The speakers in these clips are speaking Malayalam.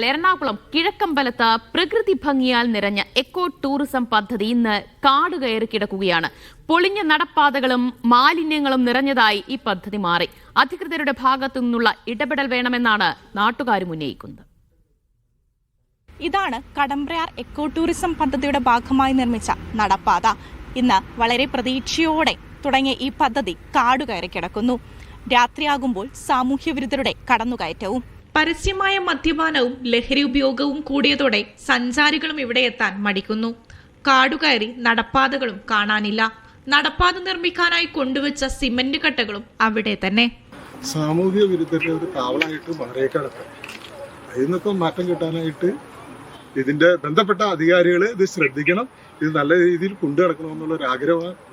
എറണാകുളം കിഴക്കമ്പലത്ത് പ്രകൃതി ഭംഗിയാൽ നിറഞ്ഞ എക്കോ ടൂറിസം പദ്ധതി ഇന്ന് കാട് കയറി കിടക്കുകയാണ്. പൊളിഞ്ഞ നടപ്പാതകളും മാലിന്യങ്ങളും നിറഞ്ഞതായി ഈ പദ്ധതി മാറി. അധികൃതരുടെ ഭാഗത്തു നിന്നുള്ള ഇടപെടൽ വേണമെന്നാണ് നാട്ടുകാരും ഉന്നയിക്കുന്നത്. ഇതാണ് കടമ്പ്രയാർ എക്കോ ടൂറിസം പദ്ധതിയുടെ ഭാഗമായി നിർമ്മിച്ച നടപ്പാത. ഇന്ന് വളരെ പ്രതീക്ഷയോടെ തുടങ്ങിയ ഈ പദ്ധതി കാടുകയറി കിടക്കുന്നു. രാത്രിയാകുമ്പോൾ സാമൂഹ്യ വിരുദ്ധരുടെ കടന്നുകയറ്റവും പരസ്യമായ മദ്യപാനവും ലഹരി ഉപയോഗവും കൂടിയതോടെ സഞ്ചാരികളും ഇവിടെ എത്താൻ മടിക്കുന്നു. കാടുകയറി നടപ്പാതകളും കാണാനില്ല. നടപ്പാത നിർമ്മിക്കാനായി കൊണ്ടുവച്ച സിമന്റ് കട്ടകളും അവിടെ തന്നെ. സാമൂഹ്യ വിരുദ്ധരുടെ ഒരു താവളമായിട്ട് മാറിയേക്കാണ്. അതിൽ നിന്നൊക്കെ മാറ്റം കിട്ടാനായിട്ട് ഇതിന്റെ ബന്ധപ്പെട്ട അധികാരികൾ ഇത് ശ്രദ്ധിക്കണം. ഇത് നല്ല രീതിയിൽ കൊണ്ടു നടക്കണമെന്നുള്ള ഒരു ആഗ്രഹമാണ്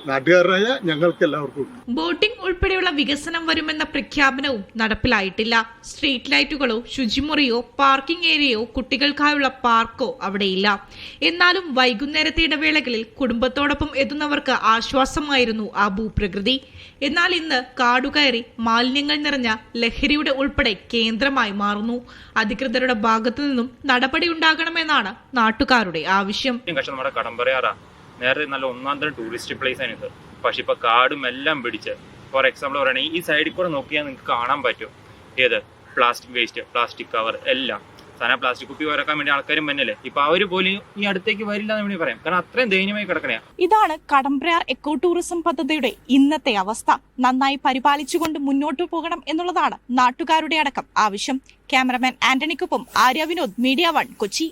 നാട്ടുകാരായ ഞങ്ങൾക്ക് എല്ലാവർക്കും. ബോട്ടിംഗ് ഉൾപ്പെടെയുള്ള വികസനം വരുമെന്ന പ്രഖ്യാപനവും നടപ്പിലായിട്ടില്ല. സ്ട്രീറ്റ് ലൈറ്റുകളോ ശുചിമുറിയോ പാർക്കിംഗ് ഏരിയയോ കുട്ടികൾക്കായുള്ള പാർക്കോ അവിടെയില്ല. എന്നാലും വൈകുന്നേരത്തെ ഇടവേളകളിൽ കുടുംബത്തോടൊപ്പം എത്തുന്നവർക്ക് ആശ്വാസമായിരുന്നു ആ ഭൂപ്രകൃതി. എന്നാൽ ഇന്ന് കാടുകയറി മാലിന്യങ്ങൾ നിറഞ്ഞ ലഹരിയുടെ ഉൾപ്പെടെ കേന്ദ്രമായി മാറുന്നു. അധികൃതരുടെ ഭാഗത്തു നിന്നും നടപടി ഉണ്ടാകണമെന്നാണ് നാട്ടുകാരുടെ ആവശ്യം. നേരത്തെ നല്ല ഒന്നാം തരം ടൂറിസ്റ്റ് പ്ലേസ് ആണ് ഇത്. പക്ഷെ ഇപ്പൊ കാടും എല്ലാം പിടിച്ച്, ഫോർ എക്സാമ്പിൾ പറയുകയാണെങ്കിൽ ഈ സൈഡിൽ കൂടെ നോക്കിയാൽ നിങ്ങൾക്ക് കാണാൻ പറ്റും ഏത് പ്ലാസ്റ്റിക് വേസ്റ്റ്, പ്ലാസ്റ്റിക് കവർ എല്ലാം സാധനം. പ്ലാസ്റ്റിക് കുപ്പി വരക്കാൻ വേണ്ടി ആൾക്കാരും മഞ്ഞല്ലേ. ഇപ്പൊ അവര് പോലും ഈ അടുത്തേക്ക് വരില്ല എന്ന് വേണ്ടി പറയാം. കാരണം അത്രയും ദയനീയമായി കിടക്കണേ. ഇതാണ് കടമ്പ്രയാർ എക്കോ ടൂറിസം പദ്ധതിയുടെ ഇന്നത്തെ അവസ്ഥ. നന്നായി പരിപാലിച്ചുകൊണ്ട് മുന്നോട്ടു പോകണം എന്നുള്ളതാണ് നാട്ടുകാരുടെ അടക്കം ആവശ്യം. ക്യാമറമാൻ ആന്റണിക്കൊപ്പം ആര്യ വിനോദ്, മീഡിയ 1, കൊച്ചി.